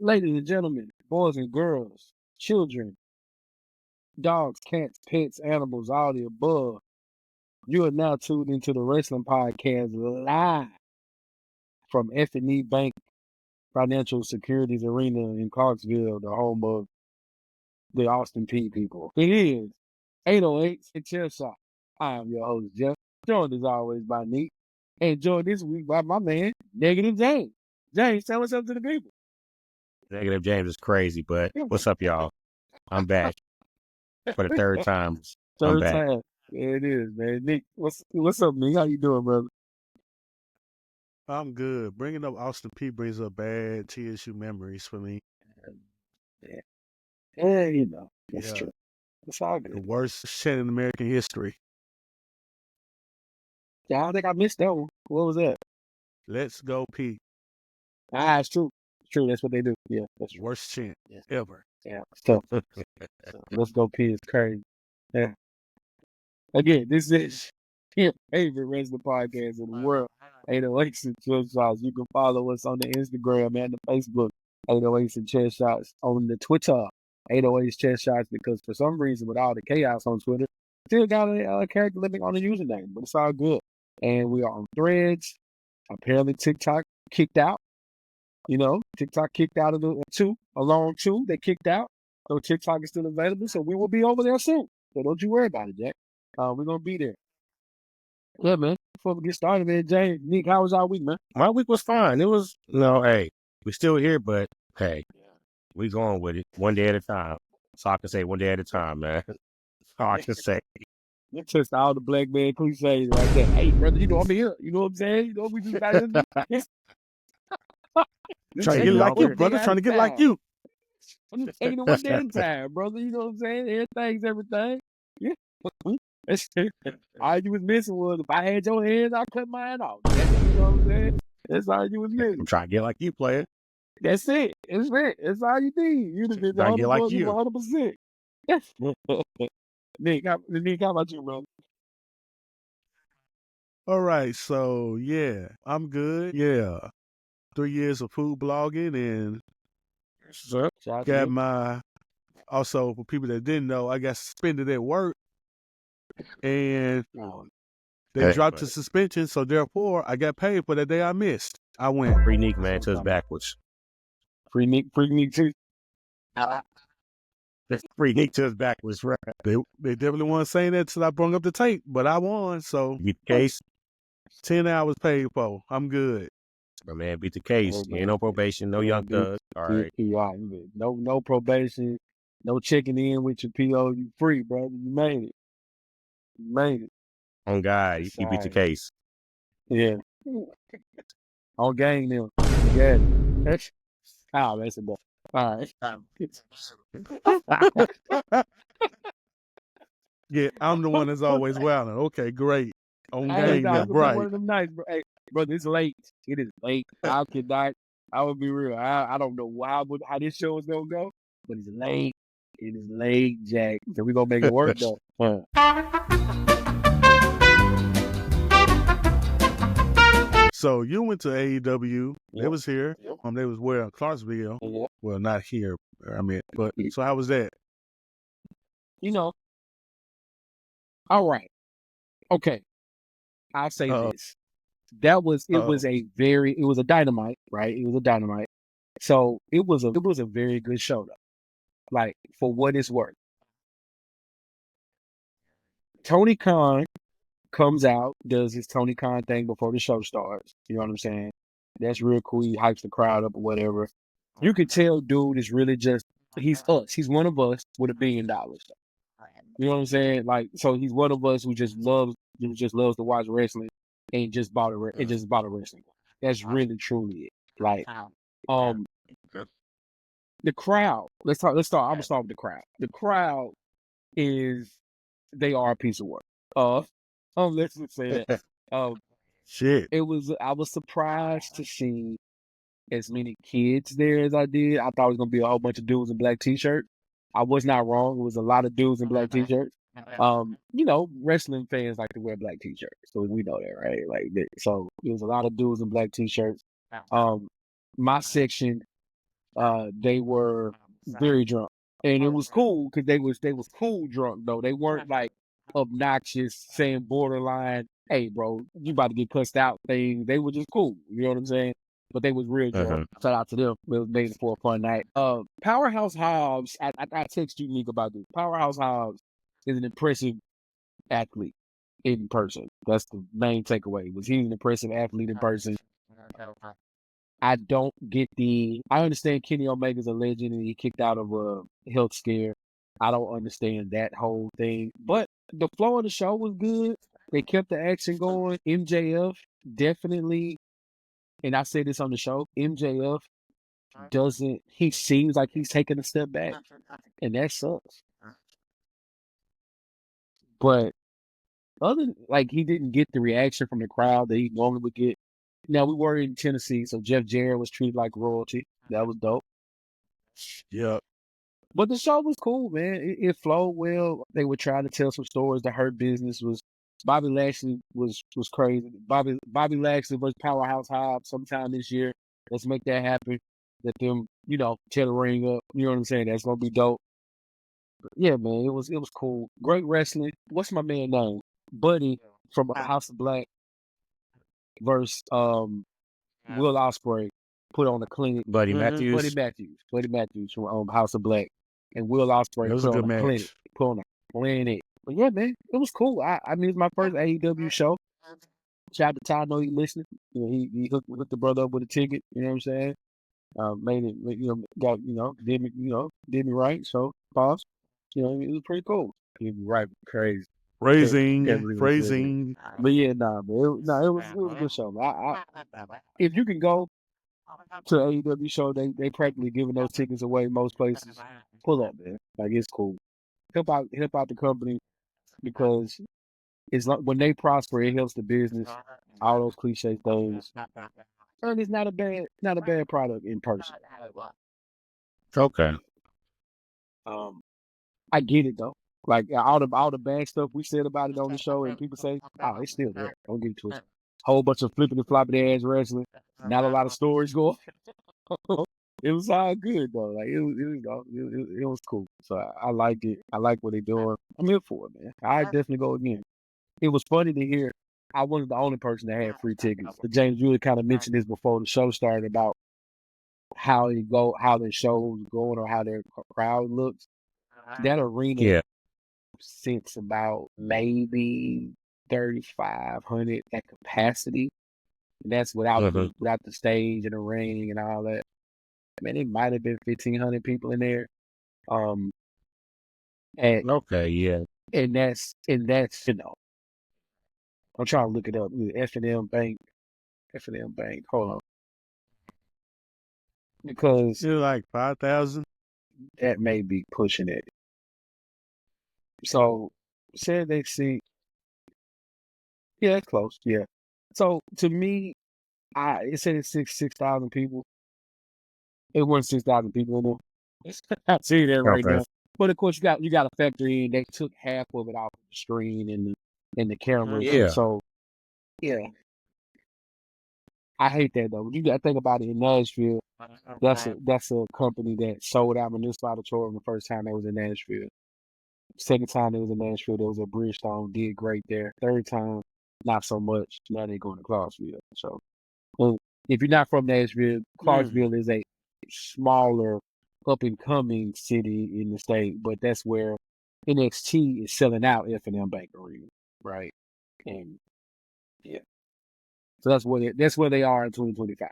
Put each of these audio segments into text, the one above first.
Ladies and gentlemen, boys and girls, children, dogs, cats, pets, animals, all the above, you are now tuned into the Wrestling Podcast live from F&E Bank Financial Securities Arena in Clarksville, the home of the Austin P people. It is 808 and Chair Shot. I am your host, Jeff, joined as always by Nick, and joined this week by my man, Negative James. James, tell us up to the people. Negative James is crazy, but what's up, y'all? I'm back for the third time. I'm Third back. time. There it is, man. Nick, what's up, Nick? How you doing, brother? I'm good. Bringing up Austin P brings up bad TSU memories for me. Yeah, you know, that's Yeah. true. It's all The good. worst shit in American history. Yeah, I don't think I missed that one. What was that? Let's go P. Ah, it's true. It's true. That's what they do. Yeah, that's true. Worst chant Yeah. ever. Yeah, so let's go P is crazy. Yeah. Again, this is your favorite wrestling podcast in the world. 808 and Chair Shots. You can follow us on the Instagram and the Facebook. 808 and Chair Shots on the Twitter. 808 Chair Shots, because for some reason, with all the chaos on Twitter, still got a character limit on the username, but it's all good. And we are on Threads. Apparently, TikTok kicked out. You know, TikTok kicked out of the along two. They kicked out. So TikTok is still available. So we will be over there soon. So don't you worry about it, Jack. We're gonna be there. Yeah, man. Before we get started, man, James, Nick, how was our week, man? My week was fine. It was, hey, we're still here, but hey, we going with it one day at a time. So I can say one day at a time, man. That's all I can say. Let's test all the black man cliches right there. Hey, brother, you know I'm here. You know what I'm saying? You know we just got to Trying to get like you, brother. Trying to get like you. I'm just taking it one day at a time, brother. You know what I'm saying? Everything's everything. Yeah. All you was missing was if I had your hands, I'd cut mine off. You know what I'm saying? That's all you was missing. I'm trying to get like you, player. That's it. That's it. That's all you need. You'd have been Trying to get like you. 100%. Yes. Nick, how about you, brother? All right, so yeah, I'm good. Yeah. 3 years of food blogging and Shout out to got you. my, also for people that didn't know, I got suspended at work and they Hey, dropped the but- suspension, so therefore I got paid for the day I missed. I went. Free Nick, man, to his backwards. Free Nick too. Free Nick to his backwards, right? They definitely weren't saying that till I brought up the tape, but I won, so Beat the case. 10 hours paid for. I'm good. My man, beat the case. Oh, Ain't no probation, no young thug. All right. No probation, no checking in with your PO. You free, brother. You made it. You made it. On God, he beat the case. Yeah. On gang now. Yeah. That's that's enough. All right. Yeah, I'm the one that's always wilding. Okay, great. On Hey, game nah, now, it's gonna be one right. of them nights, bro. Hey, brother, it's late. It is late. I would be real. I don't know how this show is gonna go, but it's late. It is late, Jack. So we're gonna make it work though. So you went to AEW. They Yep. was here. Yep. They was where? Clarksville. Yeah. Well, not here. I mean, but so how was that? You know. All right. Okay. I'll say this. It was a Dynamite, right? It was a Dynamite. So it was a very good show though. Like, for what it's worth. Tony Khan comes out, does his Tony Khan thing before the show starts. You know what I'm saying? That's real cool. He hypes the crowd up or whatever. You can tell dude is really he's us. He's one of us with $1 billion. You know what I'm saying? Like, so he's one of us who just loves to watch wrestling and just bought a wrestling. That's really truly it. Like, the crowd. Let's start. I'm gonna start with the crowd. The crowd they are a piece of work. Let's just say that. Shit. I was surprised to see as many kids there as I did. I thought it was gonna be a whole bunch of dudes in black t-shirts. I was not wrong. It was a lot of dudes in black t-shirts. You know, wrestling fans like to wear black t-shirts, so we know that, right? Like, so it was a lot of dudes in black t-shirts. My section they were very drunk, and it was cool because they was cool drunk though. They weren't like obnoxious, saying borderline, "Hey, bro, you about to get cussed out." Things. They were just cool. You know what I'm saying? But they was real drunk. Shout out to them. It was made for a fun night. Powerhouse Hobbs. I text you, Nick, about this. Powerhouse Hobbs is an impressive athlete in person. That's the main takeaway. Was he's an impressive athlete in person. I don't get I understand Kenny Omega's a legend and he kicked out of a health scare. I don't understand that whole thing. But the flow of the show was good. They kept the action going. MJF definitely, and I said this on the show, MJF he seems like he's taking a step back. And that sucks. But he didn't get the reaction from the crowd that he normally would get. Now, we were in Tennessee, so Jeff Jarrett was treated like royalty. That was dope. Yep. But the show was cool, man. It flowed well. They were trying to tell some stories. The Hurt Business was Bobby Lashley was crazy. Bobby Lashley versus Powerhouse Hobbs sometime this year. Let's make that happen. Let them, tear the ring up. You know what I'm saying? That's gonna be dope. But yeah, man, it was cool. Great wrestling. What's my man name? Buddy from House of Black versus Will Ospreay put on a clinic. Buddy Matthews. Buddy Matthews from House of Black, and Will Ospreay put on a clinic. Put on a clinic. But yeah, man, it was cool. I mean, it's my first AEW show. Shout out to Ty. I know he listening. He hooked the brother up with a ticket. You know what I'm saying? Made it. Did me right. So pause. It was pretty cool. Did me right, crazy. Phrasing. But yeah, it was a good show. If you can go to an AEW show, they practically giving those tickets away most places. Pull up, man. Like, it's cool. Help out the company, because it's like when they prosper, it helps the business. All those cliche things. And it's not a bad product in person. Okay. I get it though. Like all the bad stuff we said about it on the show, and people say, "Oh, it's still there." Don't get it twisted. Whole bunch of flipping and flopping ass wrestling. Not a lot of stories going. It was all good though. Like it was cool. So I liked it. I like what they're doing. I'm here for it, man. I definitely go again. It was funny to hear. I wasn't the only person that had free tickets. James really kind of mentioned this before the show started about how their shows going, or how their crowd looks. That arena since about maybe 3,500 at capacity. And that's without the stage and the ring and all that. Man, it might have been 1,500 people in there. And that's I'm trying to look it up. F&M Bank. Hold on. Because you're like 5,000. That may be pushing it. So said they see. Yeah, that's close. Yeah. So to me, it said it's 6,000 people. It wasn't 6,000 people in there. I see that right now. But of course, you got to factor in they took half of it off the screen and the cameras. Yeah. So yeah, I hate that though. You got to think about it. In Nashville, that's a company that sold out Municipal Auditorium the first time they was in Nashville. Second time they was in Nashville, they was at Bridgestone, did great there. Third time, not so much. Now they going to Clarksville. So, if you're not from Nashville, Clarksville is a smaller, up-and-coming city in the state, but that's where NXT is selling out F&M Bank Arena, right? And yeah, so that's where they are in 2025.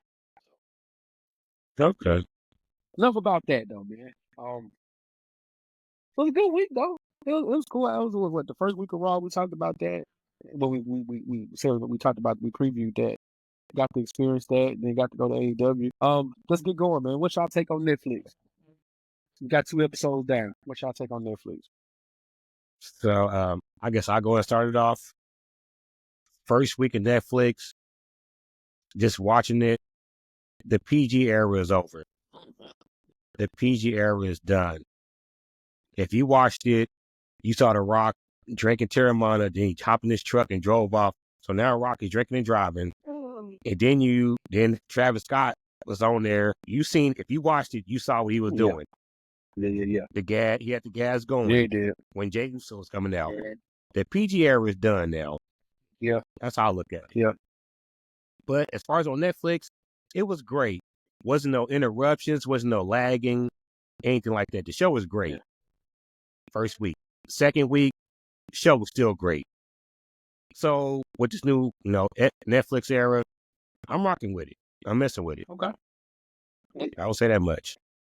Okay. Enough about that though, man. It was a good week though. It was cool. It was the first week of Raw. We talked about that. But we talked about, we previewed that. Got to experience that, then got to go to AEW. Let's get going, man. What's y'all take on Netflix? We got 2 episodes down. What's y'all take on Netflix? So I guess I'll go and start it off. First week of Netflix, just watching it, the PG era is over. The PG era is done. If you watched it, you saw The Rock drinking Terramana, then he hopped in his truck and drove off. So now Rock is drinking and driving. And then Travis Scott was on there. If you watched it, you saw what he was Yeah. doing. Yeah. He had the gas going. Yeah, he did. When Jey Uso was coming out. The PG era is done now. Yeah. That's how I look at it. Yeah. But as far as on Netflix, it was great. Wasn't no interruptions, wasn't no lagging, anything like that. The show was great. Yeah. First week. Second week, show was still great. So with this new, Netflix era, I'm rocking with it. I'm messing with it. Okay. I don't say that much.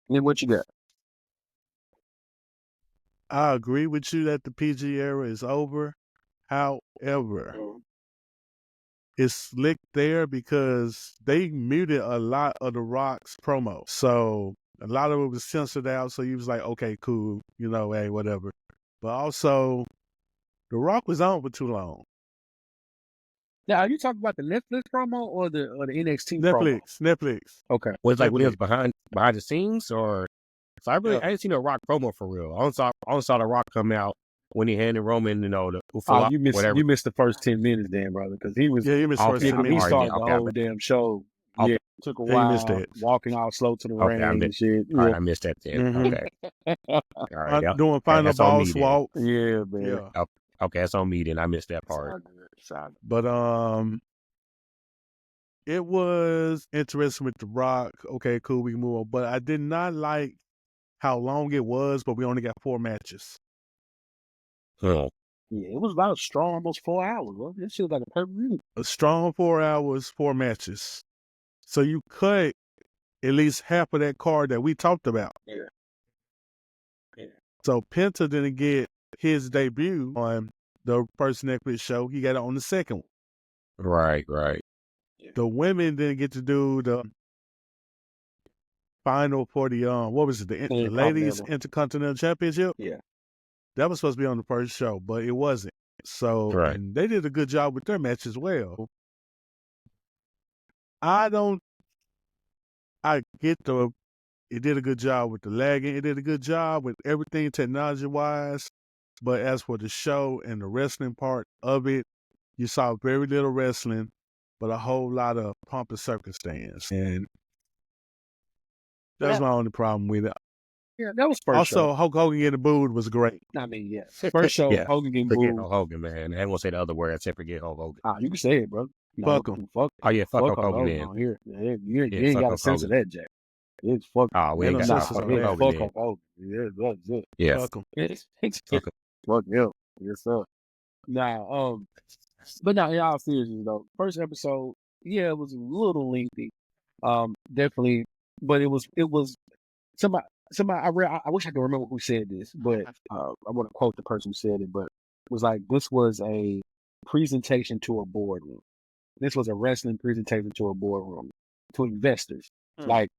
Then what you got? I agree with you that the PG era is over. However, it's slick there because they muted a lot of The Rock's promo. So a lot of it was censored out. So you was like, okay, cool. Hey, whatever. But also, The Rock was on for too long. Now, are you talking about the Netflix promo or the NXT promo? Netflix. Okay. Was it like when he was Netflix. behind the scenes, or so I didn't see no Rock promo for real. I only saw The Rock come out when he handed Roman, the Oh, you missed whatever. You missed the first 10 minutes, then, brother, because he was. Yeah, you missed Okay, first Yeah, 10 'cause he minutes. started okay, the whole damn show. Okay. Yeah, took a Yeah, you missed while, that. walking all slow to the Okay, ring I and missed- shit. All right, I missed that then. Mhm. Okay. All right. Yeah. Doing final that's on me boss then. walk. Yeah, man. Yeah. Okay, that's on me then. I missed that part. Solid. But it was interesting with The Rock. Okay, cool, we can move on. But I did not like how long it was, but we only got 4 matches. Huh. Yeah, it was about strong, almost 4 hours. Bro. This shit was like a pay-per-view. A strong 4 hours, 4 matches. So you cut at least half of that card that we talked about. Yeah. Yeah. So Penta didn't get his debut on the first Netflix show. He got it on the second one. Right. The women didn't get to do the final for the what was it, the ladies Intercontinental. Intercontinental Championship? Yeah. That was supposed to be on the first show, but it wasn't. So Right. and they did a good job with their match as well. It did a good job with the lagging. It did a good job with everything technology-wise. But as for the show and the wrestling part of it, you saw very little wrestling, but a whole lot of pomp and circumstance. And that's my only problem with it. Yeah, that was first Also, show. Hulk Hogan getting booed was great. I mean, yeah. First show, Yeah. Hogan getting Forget booed. Hulk Hogan, man. I ain't gonna say the other word. I said forget Hulk Hogan. You can say it, bro. Fuck him. Fuck. Oh yeah, fuck Hulk Hulk Hogan Hogan then. on here. Yeah, you Yeah, ain't fuck got to Hulk censor Hogan. that, Jack. It's fuck. Oh, we Ain't ain't no got sense fuck on Hulk that. Hogan Fuck then. Hulk Hogan. Yeah, that's it. Yeah. Fuck him. Fuck him. Fuck him. Yes, sir. Now, but now in all seriousness though, first episode, yeah, it was a little lengthy. Definitely, but it was somebody. I wish I could remember who said this, but I want to quote the person who said it. But it was like this was a presentation to a boardroom. This was a wrestling presentation to a boardroom to investors, like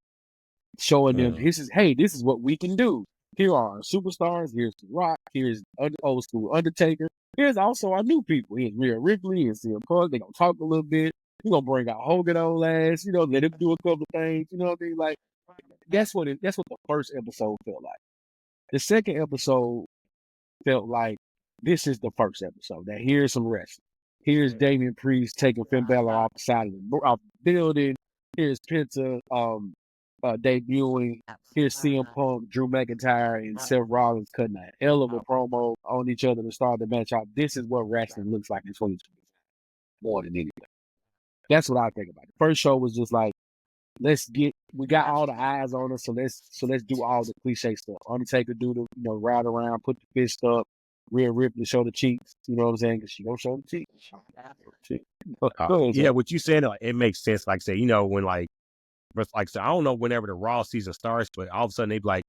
showing them this is what we can do. Here are our superstars. Here's The Rock. Here's old school Undertaker. Here's also our new people. Here's Rhea Ripley and CM Punk. They're gonna talk a little bit. We're gonna bring out Hogan on last. Let him do a couple of things. You know what I mean? Like that's what the first episode felt like. The second episode felt like this is the first episode. That here's some wrestling. Here's Damian Priest taking Finn Balor off the side of the building. Here's Penta debuting. Here's CM Punk, Drew McIntyre, and Seth Rollins cutting a hell of a promo on each other to start the match off. This is what wrestling looks like in 2020 more than anything. That's what I think about it. First show was just like, we got all the eyes on us, so let's do all the cliche stuff. Undertaker do the ride around, put the fist up. Rhea Ripley show the cheeks. You know what I'm saying? Because she gonna show the cheeks. Yeah, what you said, it makes sense. Like say, when so I don't know whenever the Raw season starts, but all of a sudden they be like,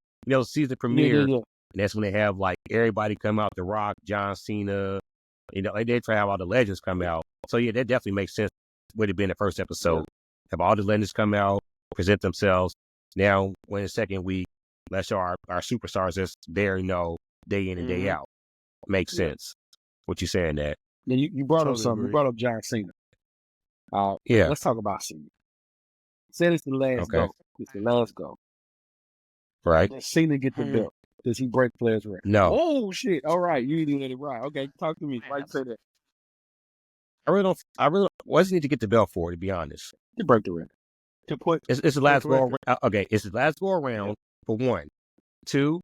season premiere, and that's when they have like everybody come out. The Rock, John Cena, they try to have all the legends come out. So yeah, that definitely makes sense. Would it be in the first episode? Have all the legends come out, present themselves. Now, when the second week, let's show our superstars that's there, day in and day out. Makes sense. What you saying that? Then you brought up Totally something. agree. You brought up John Cena. Yeah. Let's talk about Cena. Said it's the last Okay. go. It's the last go. Right. Does Cena get the belt? Does he break Flair's record? No. Oh shit! All right, you didn't let it right. Okay, talk to me. Why you say that? I really don't. What does he need to get the belt for? To be honest, He break the record. to put. It's the last the go. record. Okay, it's his last go around for one. Two,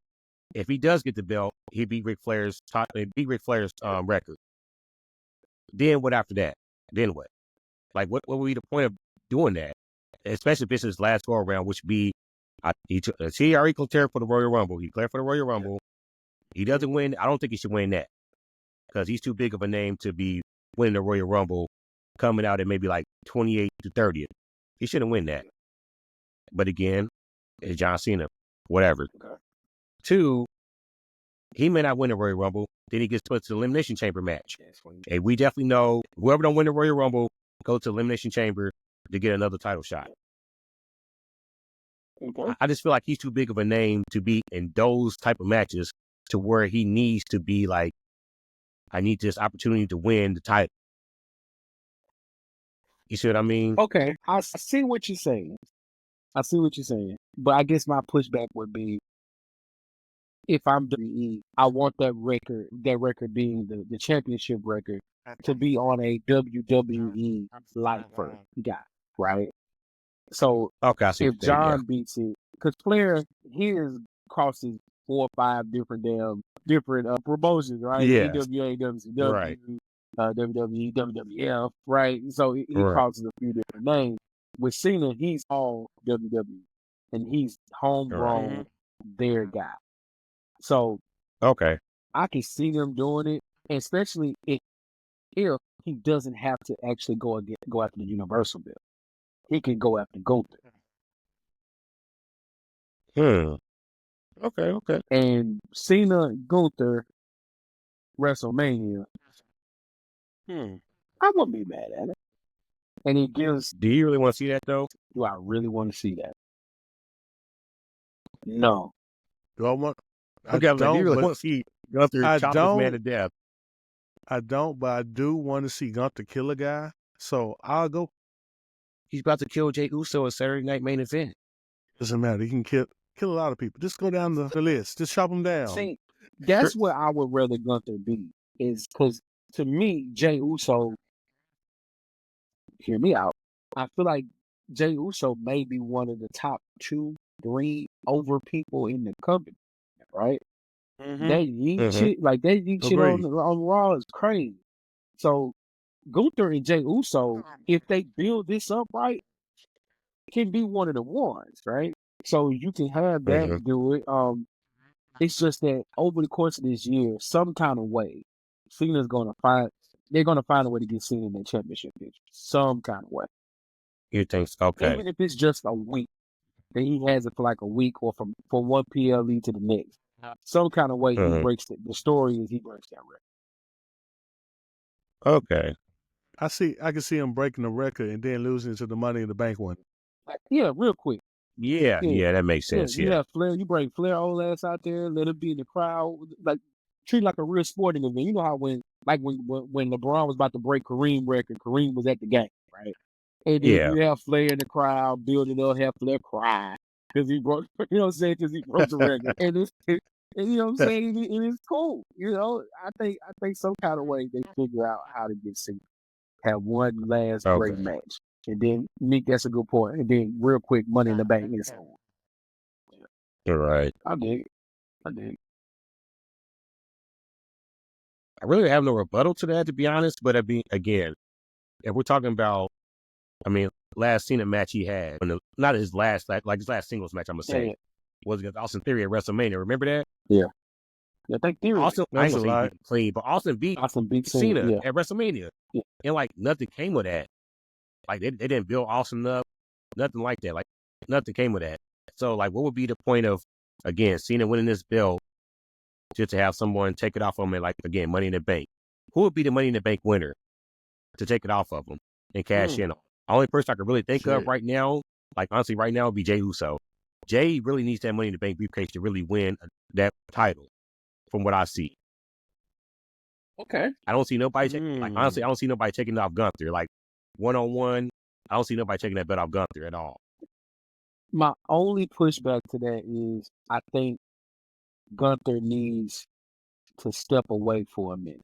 if he does get the belt, he beat Ric Flair's record. Then what after that? Then what? Like what would be the point of doing that? Especially if it's his last go around, which be he already declared for the Royal Rumble. He declared for the Royal Rumble. He doesn't win. I don't think he should win that because he's too big of a name to be winning the Royal Rumble, coming out at maybe like 28 to 30th. He shouldn't win that. But again, it's John Cena, whatever. Okay. Two, he may not win the Royal Rumble. Then he gets put to the Elimination Chamber match. And we definitely know whoever don't win the Royal Rumble go to the Elimination Chamber to get another title shot. Okay. I just feel like he's too big of a name to be in those type of matches to where he needs to be like, I need this opportunity to win the title. You see what I mean? Okay, I see what you're saying. But I guess my pushback would be, if I'm WWE, I want that record being the championship record, to be on a WWE lifer guy, right? So Okay, I see if what you're saying, John beats it, because Flair, he has crosses 4 or 5 different promotions, right? Yes. AWA, WCW, Right. WWE, WWF, right? So he Right. crosses a few different names. With Cena, he's all WWE, and he's homegrown their guy. So Okay. I can see them doing it, especially if he doesn't have to actually go after the Universal belt. He can go after Gunther. Okay. And Cena, Gunther, WrestleMania. I wouldn't be mad at it. And it gives. Do you really want to see that though? Do I really want to see that? No. Do I want? Okay, I was like, do you really want to see Gunther chop this man to death? I don't, but I do want to see Gunther kill a guy. So I'll go. He's about to kill Jey Uso at Saturday Night Main Event. Doesn't matter. He can kill a lot of people. Just go down the list. Just chop them down. See, that's where I would rather Gunther be. Is because to me, Jey Uso. Hear me out. I feel like Jey Uso may be one of the top 2, 3 over people in the company, right? They eat shit like they eat shit on Raw is crazy. So Gunther and Jey Uso, if they build this up right, can be one of the ones, right? So you can have that do it. It's just that over the course of this year, some kind of way, Cena's they're gonna find a way to get Cena in that championship picture. Some kind of way. You think so? Okay. Even if it's just a week, then he has it for like a week or from one PLE to the next. Some kind of way he breaks it. The story is he breaks that record. Okay. I can see him breaking the record and then losing to the Money in the Bank one. Yeah, real quick. Yeah, that makes sense. You have Flair, you bring Flair old ass out there, let him be in the crowd, like treat it like a real sporting event. You know how when LeBron was about to break Kareem record, Kareem was at the game, right? And then you have Flair in the crowd, build it up, have Flair cry because he broke, you know what I'm saying, because he broke the record. And you know what I'm saying, it is cool. You know, I think some kind of way they figure out how to get Cena, have one last great match. And then, Nick, that's a good point. And then, real quick, Money in the Bank is on. You're right. I dig it. I really have no rebuttal to that, to be honest. But again, if we're talking about, last Cena match he had, not his last, like his last singles match, I'm gonna say, was against Austin Theory at WrestleMania. Remember that? Yeah. I think Theory. Austin, I ain't gonna say he beat clean, but Austin beat Cena at WrestleMania, and like nothing came with that. Like they didn't build Austin up, nothing like that. Like nothing came with that. So like, what would be the point of, again, Cena winning this belt just to have someone take it off of him? And like, again, Money in the Bank. Who would be the Money in the Bank winner to take it off of him and cash in on? The only person I could really think of right now, like honestly, right now, would be Jey Uso. Jey really needs that Money in the Bank briefcase to really win that title, from what I see. Okay. I don't see nobody honestly, I don't see nobody taking it off Gunther. Like, one-on-one, I don't see nobody taking that bet off Gunther at all. My only pushback to that is I think Gunther needs to step away for a minute.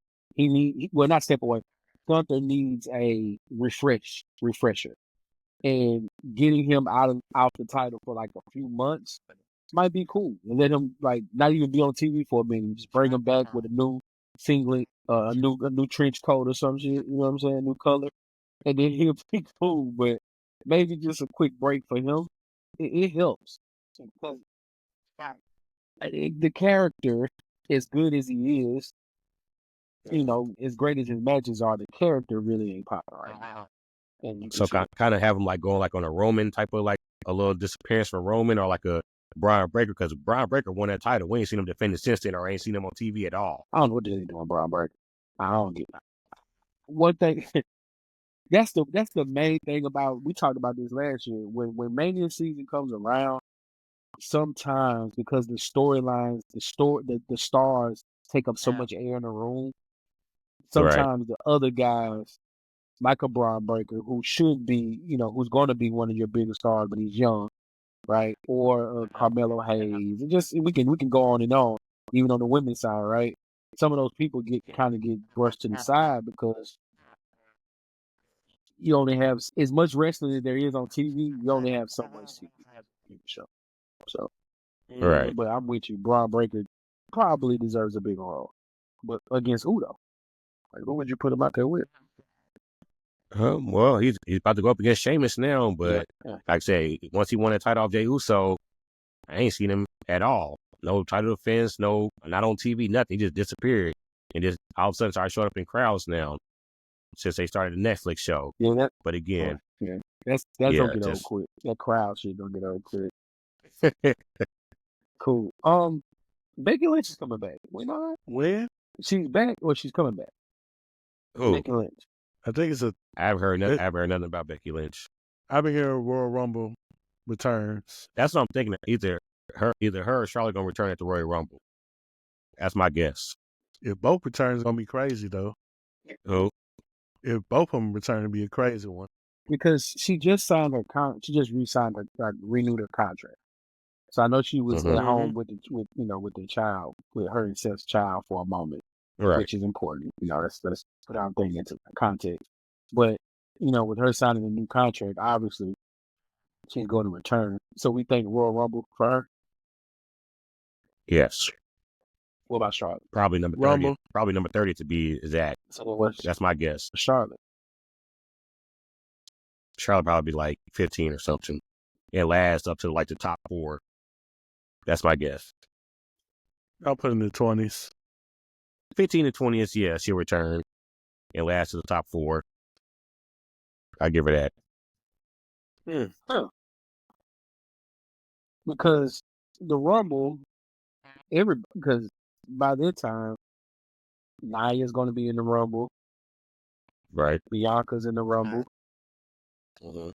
Not step away. Gunther needs a refresher. and getting him out the title for like a few months might be cool, and let him like not even be on TV for a minute. Just bring him back with a new singlet, a new trench coat or some shit. You know what I'm saying? New color, and then he'll be cool. But maybe just a quick break for him, it helps. Because the character, as good as he is, you know, as great as his matches are, the character really ain't popping right now. And you can So see it. kind of have him like going like on a Roman type of like a little disappearance from Roman, or like a Brian Breaker, because Brian Breaker won that title. We ain't seen him defend it since then, or ain't seen him on TV at all. I don't know what they're doing, Brian Breaker. I don't get it. One thing. That's the main thing about. We talked about this last year. When Mania season comes around, sometimes because the storylines, the stars take up so much air in the room. Right. Sometimes the other guys, like a Braun Breaker, who should be, you know, who's going to be one of your biggest stars, but he's young, right? Or Carmelo Hayes, and just we can go on and on, even on the women's side, right? Some of those people get brushed to the side because you only have as much wrestling as there is on TV. You only have so much TV show. So, Right. But I'm with you. Braun Breaker probably deserves a big role, but against Udo, like who would you put him out there with? Well, he's about to go up against Sheamus now, but Yeah. like I say, once he won that title off Jey Uso, I ain't seen him at all. No title defense, no, not on TV, nothing. He just disappeared and just all of a sudden started showing up in crowds now since they started the Netflix show. Yeah, But again, that's Yeah, gonna get old just- quick. That crowd shit gonna get old quick. Cool. Becky Lynch is coming back. We know that When? she's back or she's coming back. who? Becky Lynch. I think it's I've heard nothing about Becky Lynch. I've been hearing Royal Rumble returns. That's what I'm thinking. Either her or Charlotte gonna return at the Royal Rumble. That's my guess. If both returns, gonna be crazy though. Who? If both of them return, it'd be a crazy one. Because she just signed her she just re-signed her, renewed her contract. So I know she was Mhm. at home with the child, with her and Seth's child for a moment, Right. which is important. You know, let's put our thing into context. But you know, with her signing a new contract, obviously she's going to return. So we think Royal Rumble for her. Yes. What about Charlotte? Probably number 30. Rumble. Probably number 30 to be exact. So what's That's my guess. Charlotte? Charlotte probably be like 15 or something. And last up to like the top 4. That's my guess. I'll put in the 20s. 15 to 20 is, yeah, she'll return. And last to the top 4. I give her that. Because the Rumble, because by that time, Nia's going to be in the Rumble. Right. Bianca's in the Rumble. Mhm.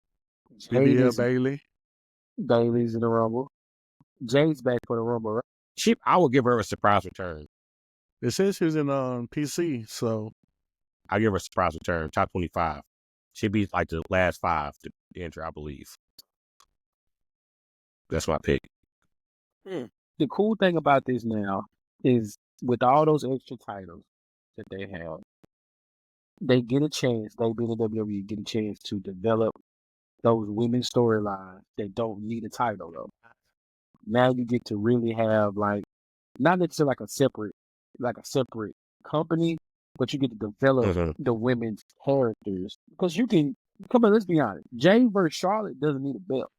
BBL Bailey. Bailey's in the Rumble. Jay's back for the Rumble, right? I would give her a surprise return. It says she was in PC, so I'll give her a surprise return. Top 25. She'd be like the last 5 to enter, I believe. That's my pick. The cool thing about this now is with all those extra titles that they have, they get a chance, they being the WWE, get a chance to develop those women's storylines that don't need a title though. Now you get to really have like, not necessarily like a separate company, but you get to develop Mhm. the women's characters. Because you can, come on, let's be honest. Jay versus Charlotte doesn't need a belt.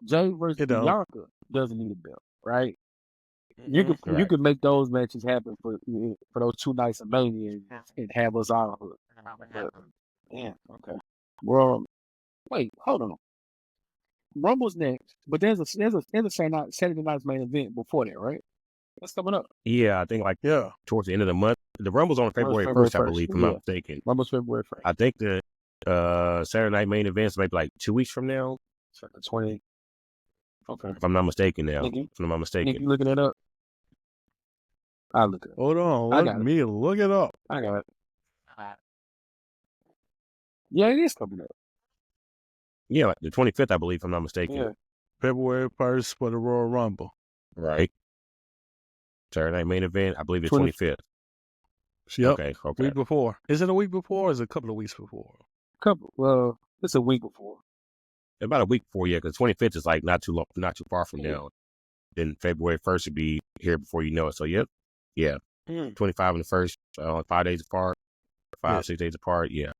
Jay versus It don't. Bianca doesn't need a belt, right? You could make those matches happen for those 2 nights of Mania and have us all hooked. But, damn, okay. Well, wait, hold on. Rumble's next, but there's a Saturday night's main event before that, right? That's coming up. Yeah, I think like towards the end of the month. The Rumble's on February 1st, I believe, if I'm not mistaken. Rumble's February 1st. I think the Saturday night main event's maybe like 2 weeks from now, It's like the 20. Okay. if I'm not mistaken now. Nick, If I'm not Nick, mistaken. you looking it up? I'll look it up. hold on. I Let got it. me look it up. I got it. Yeah, it is coming up. Yeah, like the 25th, I believe, if I'm not mistaken. Yeah. February 1st for the Royal Rumble. Right. Saturday night main event, I believe the 20 25th. Yep. Okay. Week before. Is it a week before or is it a couple of weeks before? Well, It's a week before. About a week before, yeah, because 25th is like not too far from now. Then February 1st would be here before you know it. So, yep. Yeah. 25 and the 1st, 5 days apart, 6 days apart. Yeah.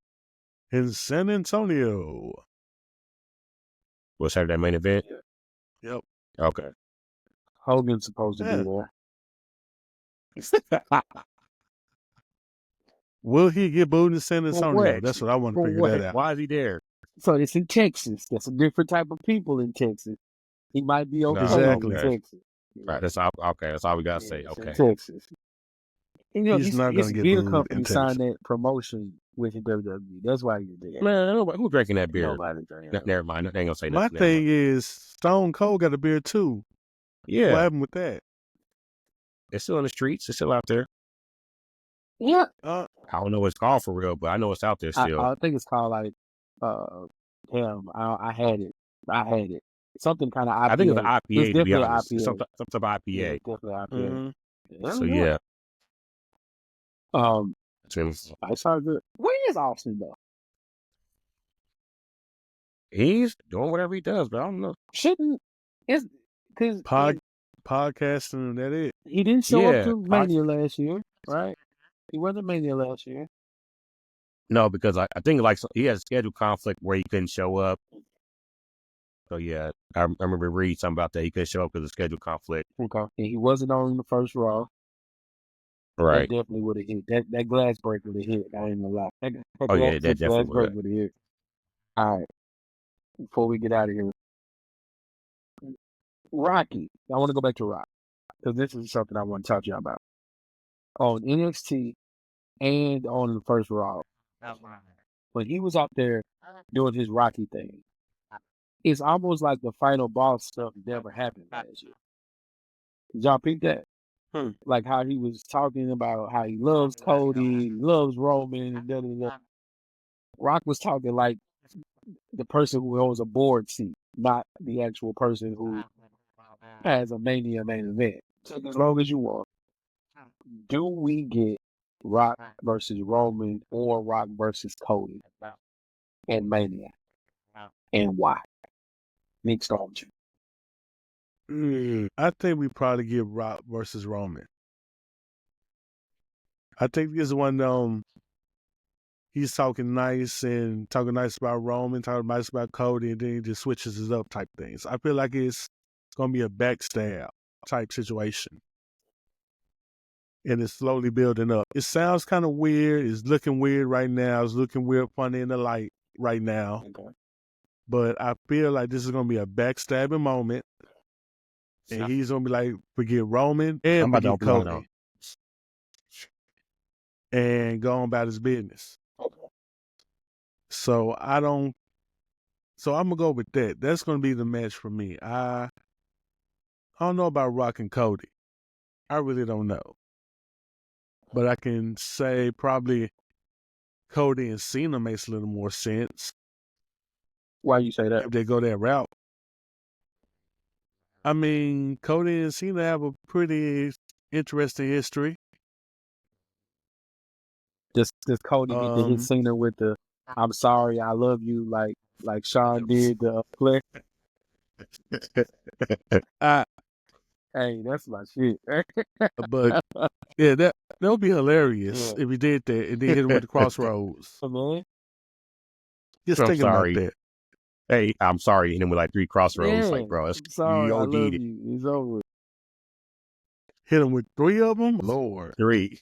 In San Antonio. We'll Saturday main event? Yep. Okay. Hogan's supposed to be there. Will he get booed in San Antonio? what? That's what I want to For figure what? that out. Why is he there? So it's in Texas. That's a different type of people in Texas. He might be okay Exactly. in Texas. Right. That's all. Okay. That's all we gotta say. It's in Okay. Texas. And, He's not gonna get beer booed company in signed Texas. that promotion with the WWE. That's why you're there. Man, who's drinking that beer? Nobody drinking. Never mind. They ain't gonna say My nothing. thing is, Stone Cold got a beer too. Yeah. What happened with that? It's still in the streets. It's still out there. Yeah. I don't know what it's called for real, but I know it's out there still. I think it's called like I had it. Something kind of IPA. I think it's an IPA, It's to be definitely honest. IPA. It's some type of IPA. Yeah, it's definitely IPA. Mm-hmm. So, yeah. It's all good. Where is Austin though? He's doing whatever he does, but I don't know. Shouldn't it's because Podcasting, that it. he didn't show Yeah, up to Mania last year, right? He wasn't Mania last year. No, because I think like he has a schedule conflict where he couldn't show up. So yeah, I remember reading something about that. He couldn't show up because of schedule conflict. Okay. And he wasn't on the first Raw. Right. That definitely would have hit. That glass break would have hit. I ain't gonna lie. That That glass definitely break would have hit. All right. Before we get out of here, Rocky. I want to go back to Rock because this is something I want to talk to you about. On NXT and on the first Raw, when he was out there doing his Rocky thing, it's almost like the final boss stuff never happened last year. Did y'all peep that? Like how he was talking about how he loves Cody, loves Roman, and da. Rock was talking like the person who owns a board seat, not the actual person who has a Mania main event. Take as long as you want. Do we get Rock versus Roman or Rock versus Cody and Mania? And why? Nick Storm. I think we probably get Rock versus Roman. I think this is one he's talking nice about Roman, talking nice about Cody, and then he just switches it up type things. I feel like it's gonna be a backstab type situation. And it's slowly building up. It sounds kind of weird. It's looking weird right now. It's looking weird, funny in the light right now. Okay. But I feel like this is going to be a backstabbing moment. And he's going to be like, forget Roman and forget Cody. And go on about his business. Okay. So I'm going to go with that. That's going to be the match for me. I don't know about Rock and Cody. I really don't know. But I can say probably Cody and Cena makes a little more sense. Why you say that? If they go that route. I mean, Cody and Cena have a pretty interesting history. Does Cody get to hit Cena with the "I'm sorry, I love you" like Sean did the play? Hey, that's my shit. But yeah, that would be hilarious if he did that and then hit him with the crossroads. Man. Just thinking about that. Hey, I'm sorry, hit him with like 3 crossroads. Yeah, like, bro, I'm sorry, you I don't love need it. you. It's over. Hit him with 3 of them? Lord. 3.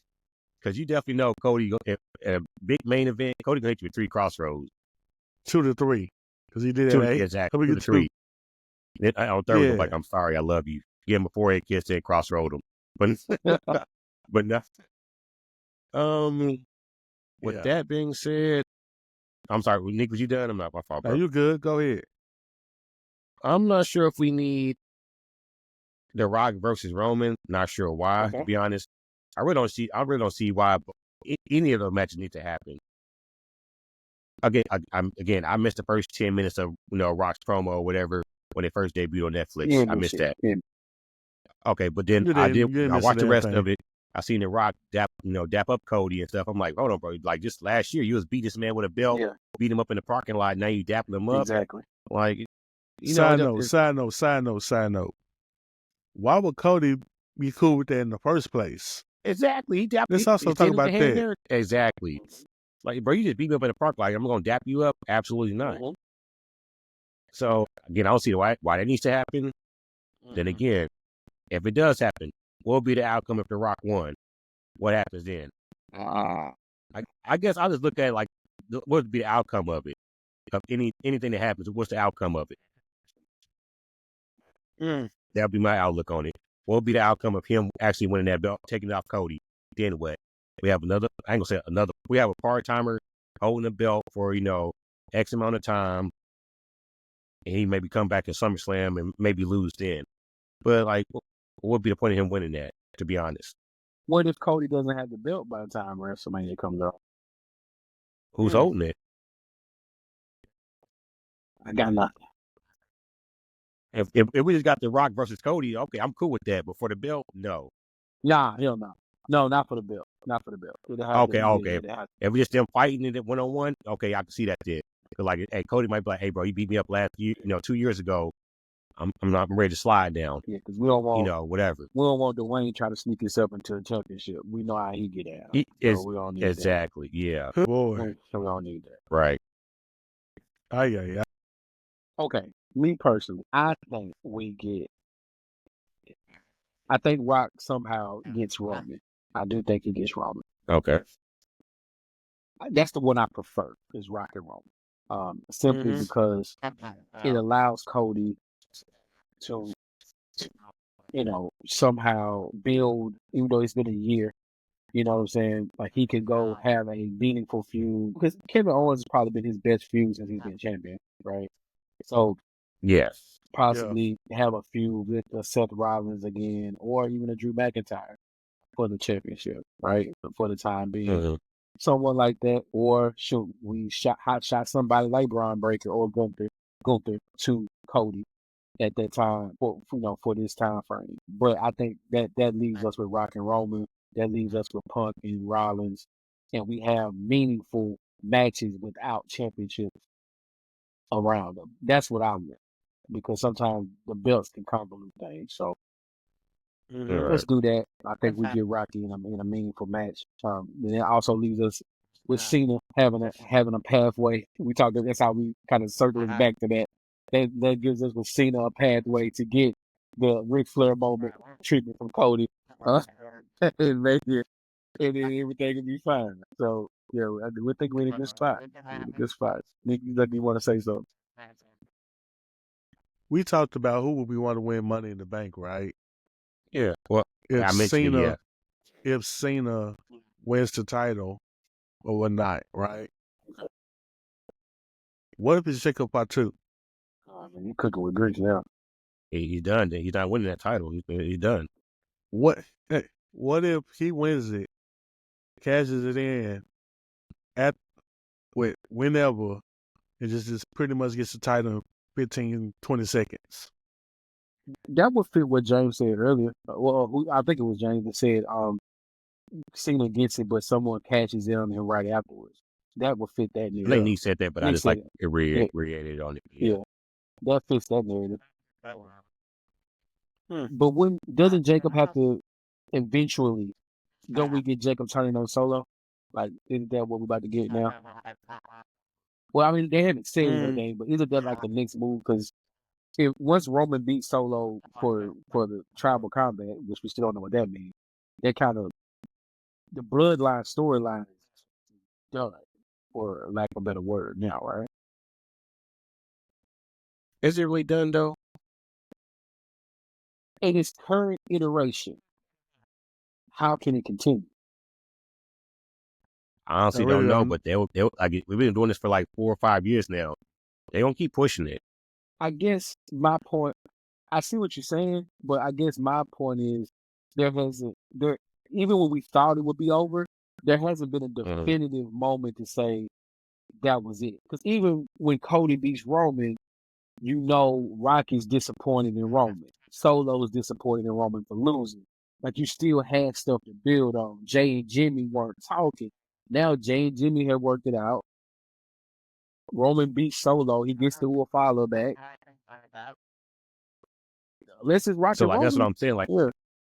Because you definitely know Cody, at a big main event, Cody going to hit you with 3 crossroads. 2 to 3. Because he did that. Exactly. 2 to 3. Then on third, yeah. Like, I'm sorry, I love you. Give him a forehead kiss, then crossroad him. But no. With that being said, I'm sorry, Nick, was you done? I'm not my fault, bro. You good? Go ahead. I'm not sure if we need The Rock versus Roman. Not sure why, to be honest. I really don't see why any of those matches need to happen. Again, I missed the first 10 minutes of Rock's promo or whatever when they first debuted on Netflix. I missed that. Yeah. Okay, but then I watched the rest of it. I seen The Rock dap up Cody and stuff. I'm like, hold on, bro. Like just last year, you was beat this man with a belt, beat him up in the parking lot. Now you dapping him up. Exactly. Like, Side note. Why would Cody be cool with that in the first place? Exactly. Let's also talk about that. Exactly. Like, bro, you just beat me up in the park. Like, I'm going to dap you up? Absolutely not. Mm-hmm. So, again, I don't see why that needs to happen. Then again, if it does happen, what will be the outcome if The Rock won? What happens then? I guess I'll just look at it like, what would be the outcome of it? Of anything that happens, what's the outcome of it? That would be my outlook on it. What would be the outcome of him actually winning that belt, taking it off Cody? Then what? We have another, I ain't gonna say another, we have a part-timer holding the belt for, X amount of time, and he maybe come back at SummerSlam and maybe lose then. But, like, what would be the point of him winning that, to be honest? What if Cody doesn't have the belt by the time WrestleMania comes up? Who's holding it? I got nothing. If we just got The Rock versus Cody, okay, I'm cool with that. But for the belt, no. Nah, hell no. No, not for the belt. Not for the belt. Okay. If we just them fighting it 1-on-1, okay, I can see that then. Because, like, hey, Cody might be like, hey, bro, you beat me up last year, 2 years ago. I'm ready to slide down. Yeah, because we don't want, whatever. We don't want Dwayne trying to sneak himself into a championship. We know how he get out. We don't need exactly, yeah. Boy. So we don't need that. Right. Yeah. Okay, me personally, I think Rock somehow gets Roman. I do think he gets Roman. Okay. That's the one I prefer, is Rock and Roman. Simply because it allows Cody to, somehow build, even though it's been a year, you know what I'm saying? Like, he could go have a meaningful feud. Because Kevin Owens has probably been his best feud since he's been champion, right? So, yes, possibly have a feud with Seth Rollins again, or even a Drew McIntyre for the championship, right? For the time being. Someone like that, or shoot, we hot shot somebody like Braun Breaker or Gunther to Cody at that time for this time frame. But I think that leaves us with Rock and Roman. That leaves us with Punk and Rollins, and we have meaningful matches without championships around them. That's what I want, because sometimes the belts can convolute things. So let's do that. I think we get Rocky in a meaningful match. And it also leaves us with Cena having a pathway. We talked. That's how we kind of circling back to that. That gives us with Cena a pathway to get the Ric Flair moment treatment from Cody, and make it, and then everything will be fine. So yeah, we think we're in a good spot. Nick, you want to say something? We talked about who would we want to win Money in the Bank, right? Yeah. Well, if Cena wins the title or whatnot, right? What if it's Jacob Fatu? You cooking with grease now. He's done. He's not winning that title. He's done. What if he wins it, cashes it in whenever, and just pretty much gets the title in 15, 20 seconds? That would fit what James said earlier. Well, I think it was James that said Cena gets it, but someone catches it on him right afterwards. That would fit that narrative. I think he said that, but I just like reiterated on it. Yeah, that fits that narrative. But when doesn't Jacob have to eventually? Don't we get Jacob turning on Solo? Like, isn't that what we're about to get now? Well, I mean, they haven't said anything, but isn't that like the next move? Because once Roman beats Solo for the tribal combat, which we still don't know what that means, that kind of the bloodline storyline is done, for lack of a better word, now, right? Is it really done though? In its current iteration, how can it continue? I honestly don't know, but they'll like, we've been doing this for like 4 or 5 years now. They don't keep pushing it. I guess my point, I see what you're saying, but I guess my point is even when we thought it would be over, there hasn't been a definitive moment to say that was it. Because even when Cody beats Roman, Rocky's disappointed in Roman. Solo's disappointed in Roman for losing. Like, you still had stuff to build on. Jay and Jimmy weren't talking. Now Jay and Jimmy have worked it out. Roman beat Solo. He gets the follow back. Let's just rock So and like roll. that's what I'm saying. Like Yeah.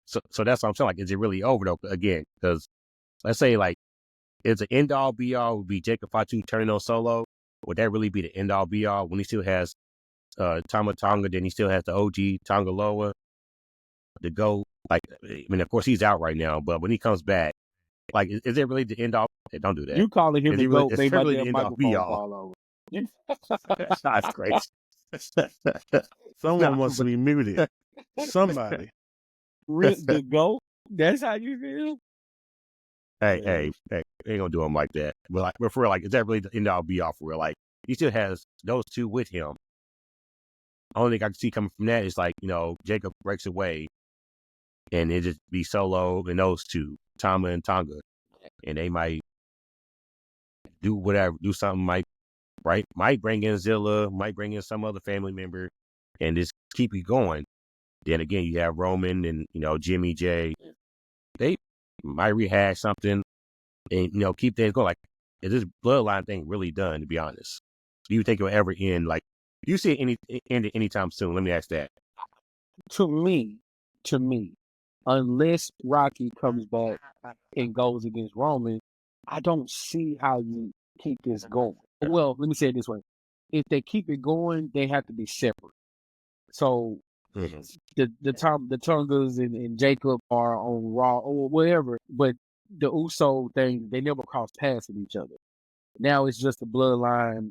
so that's what I'm saying. Like, is it really over though? Again, because let's say like it's an end all be all would be Jacob Fatu turning on Solo. Would that really be the end all be all when he still has Tama Tonga, then he still has the OG Tonga Loa to go? Like, I mean, of course he's out right now, but when he comes back, like, is it really the end all? Hey, don't do that. You calling him Is the it really? GOAT, It's made my really the damn end all be microphone all. fall over. That's crazy. Someone must be muted. Somebody. The GOAT? That's how you feel? Hey, ain't gonna do him like that. But for real, like, is that really the end all be all for real? Like, he still has those two with him. Only thing I can see coming from that is like, Jacob breaks away, and it just be Solo and those two, Tama and Tonga, and they might do whatever, do something, might bring in Zilla, might bring in some other family member, and just keep it going. Then again, you have Roman and Jimmy J. They might rehash something and keep things going. Like, is this bloodline thing really done? To be honest, do you think it'll ever end? Like, do you see it end anytime soon? Let me ask that. To me, unless Rocky comes back and goes against Roman, I don't see how you keep this going. Well, let me say it this way. If they keep it going, they have to be separate. So the Tongas and Jacob are on Raw or whatever, but the Uso thing, they never cross paths with each other. Now it's just the bloodline.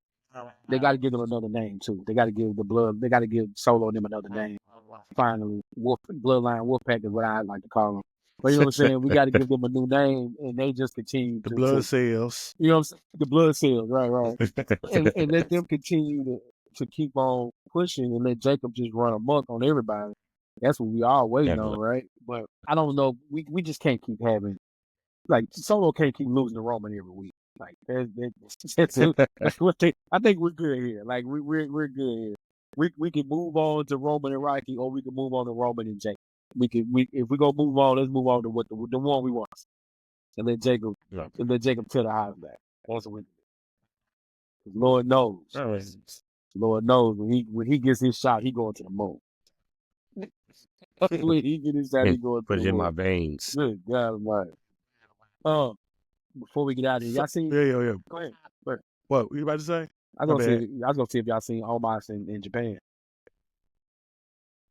They got to give them another name too. They got to give Solo and them another name. Finally, Bloodline Wolfpack is what I like to call them. But you know what I'm saying? We got to give them a new name, and they just continue The blood cells. You know what I'm saying? The blood cells, right. and let them continue to keep on pushing and let Jacob just run amok on everybody. That's what we all waiting on, right? But I don't know. We just can't keep having, like, Solo can't keep losing to Roman every week. Like, that's it. I think we're good here. Like, we're good here. We can move on to Roman and Rocky, or we can move on to Roman and Jacob. If we gonna move on, let's move on to what the one we want, and let Jacob tell the highs back. Once a week. Lord knows, when he gets his shot, he going to the moon. When he get his shot, he going to put the it in moon. my veins. Good God, man. Before we get out of here, y'all seen? Yeah. Go ahead. What were you about to say? I was gonna see if y'all seen Omos in Japan.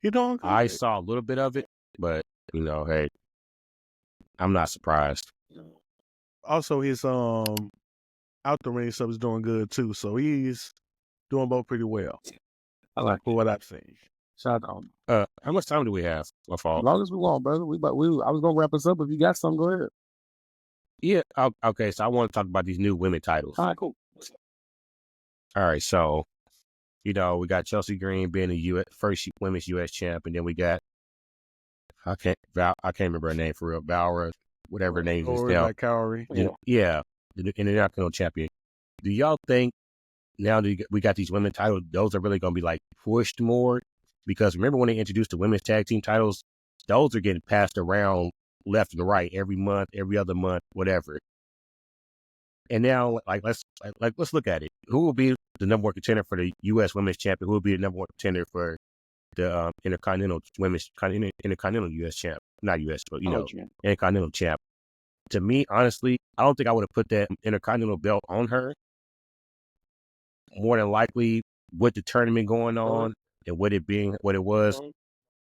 You doing good? I saw a little bit of it, but hey, I'm not surprised. Also, his out the ring stuff is doing good too, so he's doing both pretty well. I like for what I've seen. Shout out to him. How much time do we have? My fault. As long as we want, brother. I was gonna wrap us up. If you got something, go ahead. Yeah. Okay. So I want to talk about these new women titles. All right, cool. All right. So, we got Chelsea Green being the first women's U.S. champ, and then we got I can't remember her name for real. Valra, whatever her name is now. Cowrie. Yeah, the Intercontinental champion. Do y'all think now that we got these women's titles, those are really going to be like pushed more? Because remember when they introduced the women's tag team titles, those are getting passed around left and right every month, every other month, whatever. And now, let's look at it. Who will be the number one contender for the U.S. Women's Champion? Who will be the number one contender for the Intercontinental U.S. champ? Not U.S., but Intercontinental champ. To me, honestly, I don't think I would have put that Intercontinental belt on her. More than likely, with the tournament going on and with it being what it was,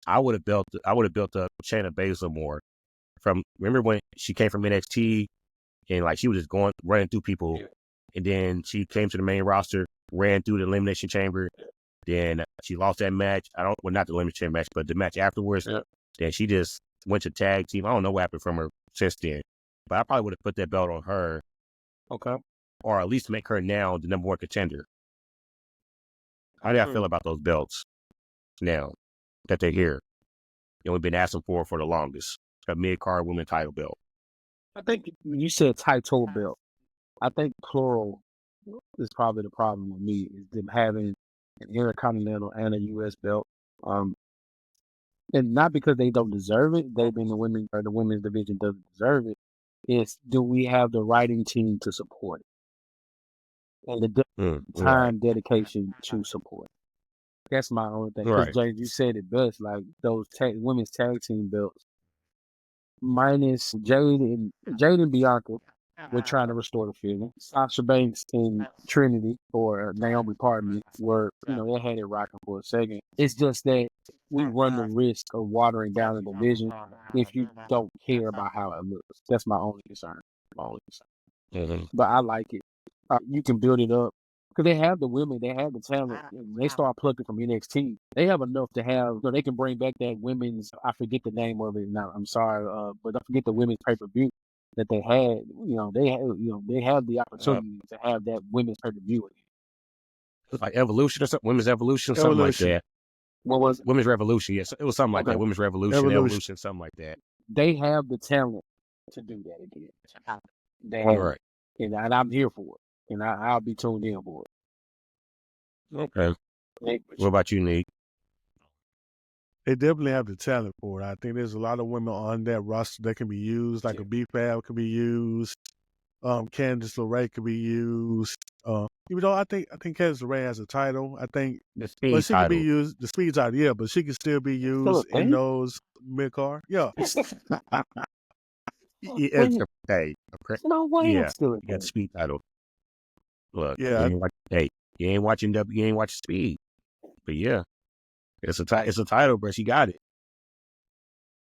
I would have built up Shayna Baszler more. Remember when she came from NXT and she was just running through people, and then she came to the main roster, ran through the Elimination Chamber. Then she lost that match. Not the Elimination match, but the match afterwards. Yeah. Then she just went to tag team. I don't know what happened from her since then, but I probably would have put that belt on her. Okay. Or at least make her now the number one contender. How do I feel about those belts now that they're here? We've been asking for the longest. A mid-card women title belt. I think you said title belt. I think plural is probably the problem with me, is them having an Intercontinental and a U.S. belt. and not because they don't deserve it. They've been the women's division doesn't deserve it. It's do we have the writing team to support it and the Right. time dedication to support it? That's my only thing. Because Right. James, you said it best. Like those women's tag team belts, minus Jade and Bianca, we're trying to restore the feeling. Sasha Banks and Trinity, or Naomi, pardon me, were, they had it rocking for a second. It's just that we run the risk of watering down the division if you don't care about how it looks. That's my only concern. Mm-hmm. But I like it. You can build it up. Because they have the women, they have the talent. And they start plucking from NXT. They have enough to have, they can bring back that women's, I forget the name of it now, I'm sorry, but I forget the women's pay-per-view that they had. They have the opportunity to have that women's pay-per-view again. Like Evolution or something, Women's Evolution, something like that. What was it? Women's Revolution, yes. It was something like that. Women's Evolution, something like that. They have the talent to do that again. They have Right. And I'm here for it. And I'll be tuned in for it. Okay. What about you, Nick? They definitely have the talent for it. I think there's a lot of women on that roster that can be used, like a B-Fab could be used. Candice LeRae could be used. Even though I think Candice LeRae has a title, I think The Speed but she title. can be used. The Speed title, yeah, but she can still be used in those mid-card. Yeah. Hey, No way. yeah, It's still a you got the Speed title. Look, Yeah. you ain't watching Speed, but yeah, it's a title, bro. She got it.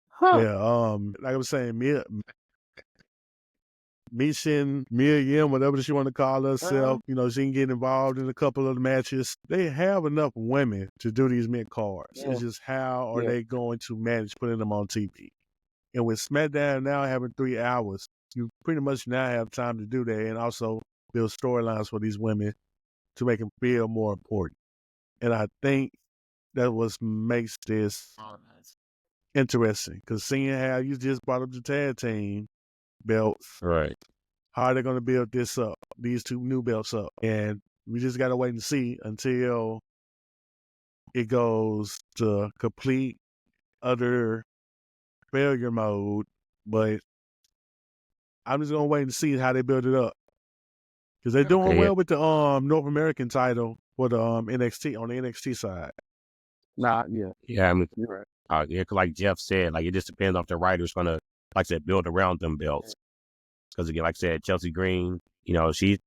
Huh. Yeah. Like I was saying, Mia Yim, whatever she want to call herself, she can get involved in a couple of the matches. They have enough women to do these mid cards. Yeah. It's just how are they going to manage putting them on TV? And with SmackDown now having 3 hours, you pretty much now have time to do that and also build storylines for these women to make them feel more important. And I think that what makes this interesting, because seeing how you just brought up the tag team belts, Right. how are they going to build this up, these 2 new belts up? And we just got to wait and see until it goes to complete utter failure mode. But I'm just going to wait and see how they build it up. Because they're doing well with the North American title for the NXT, on the NXT side. Nah, yeah. Yeah, I mean, You're right. yeah, 'cause like Jeff said, like it just depends on if the writer's gonna, like I said, build around them belts. Because again, like I said, Chelsea Green, she's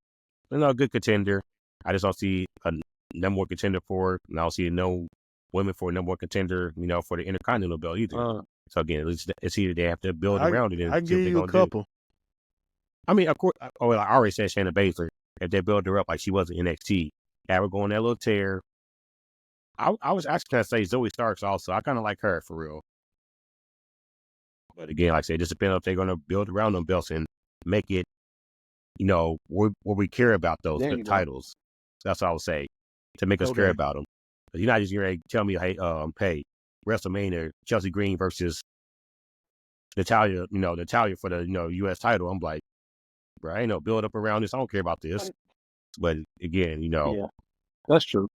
a good contender. I just don't see a number one contender for her, and I don't see no women for a number one contender, for the Intercontinental belt either. So again, it's either they have to build around it. And I give you a couple. I mean, of course, I already said Shayna Baszler. If they build her up like she was in NXT, have her go on that little tear. I was actually going to say Zoe Starks also. I kind of like her for real. But again, like I said, it just depends if they're going to build around them belts and make it, where we care about those titles. So that's what I would say, to make us care about them. Because you're not just going to tell me, hey, WrestleMania, Chelsea Green versus Natalya, Natalya for the, U.S. title. I'm like, bro, I ain't no build up around this. I don't care about this. But again, Yeah, that's true.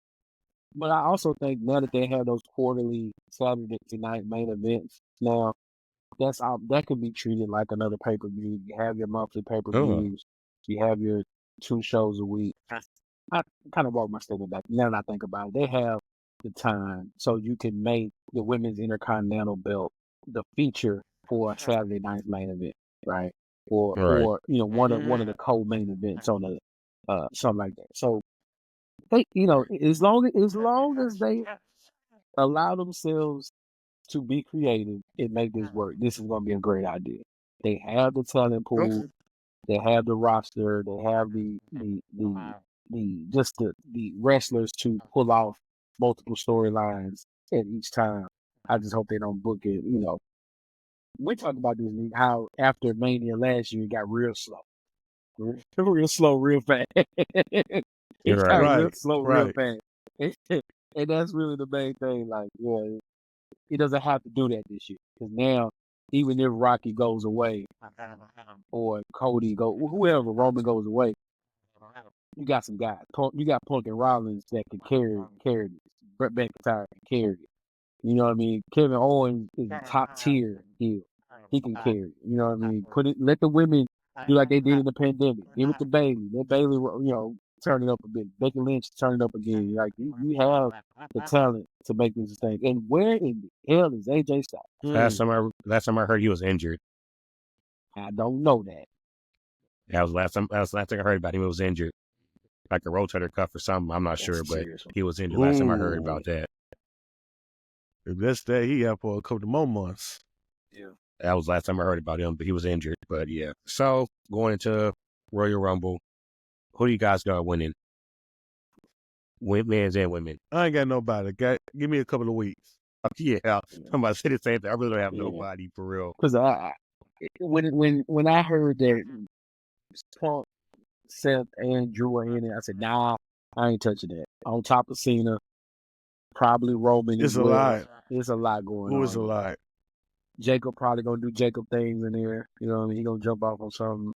But I also think now that they have those quarterly Saturday night main events, now that could be treated like another pay-per-view. You have your monthly pay-per-views. You have your 2 shows a week. I kind of walk my statement back. Now that I think about it, they have the time so you can make the women's Intercontinental belt the feature for a Saturday night main event, right? Or one of the co-main events on the something like that. So they, as long as they allow themselves to be creative and make this work, this is going to be a great idea. They have the talent pool, they have the roster, they have the wrestlers to pull off multiple storylines at each time. I just hope they don't book it. We talked about this, how after Mania last year it got real slow, real fast. It got real slow, real fast. And that's really the main thing. Like, yeah, it doesn't have to do that this year. Because now, even if Rocky goes away, or Cody whoever, Roman goes away, you got some guys. You got Punk and Rollins that can carry this. Brett McIntyre can carry it. You know what I mean? Kevin Owens is a top tier heel. He can carry it. You know what I mean? Let the women do like they did in the pandemic. Give it to Bailey. Let Bailey, turn it up a bit. Becky Lynch turn it up again. Like you have the talent to make this thing. And where in the hell is AJ Styles? Last time I heard he was injured. I don't know that. That was last thing I heard about him. He was injured, like a rotator cuff or something. I'm not sure, but he was injured last time I heard about that. If that's that, he out for a couple more months. Yeah. That was last time I heard about him, but he was injured. But yeah. So going into Royal Rumble, who do you guys got winning? Men's and women. I ain't got nobody. Give me a couple of weeks. Yeah. Somebody said the same thing. I really don't have nobody for real. Because when I heard that Punk, Seth, and Drew are in it, I said, nah, I ain't touching that. On top of Cena, probably Roman. It's a lot. There's a lot going on. Who is a lot? Jacob probably gonna do Jacob things in there. You know what I mean? He gonna jump off on something,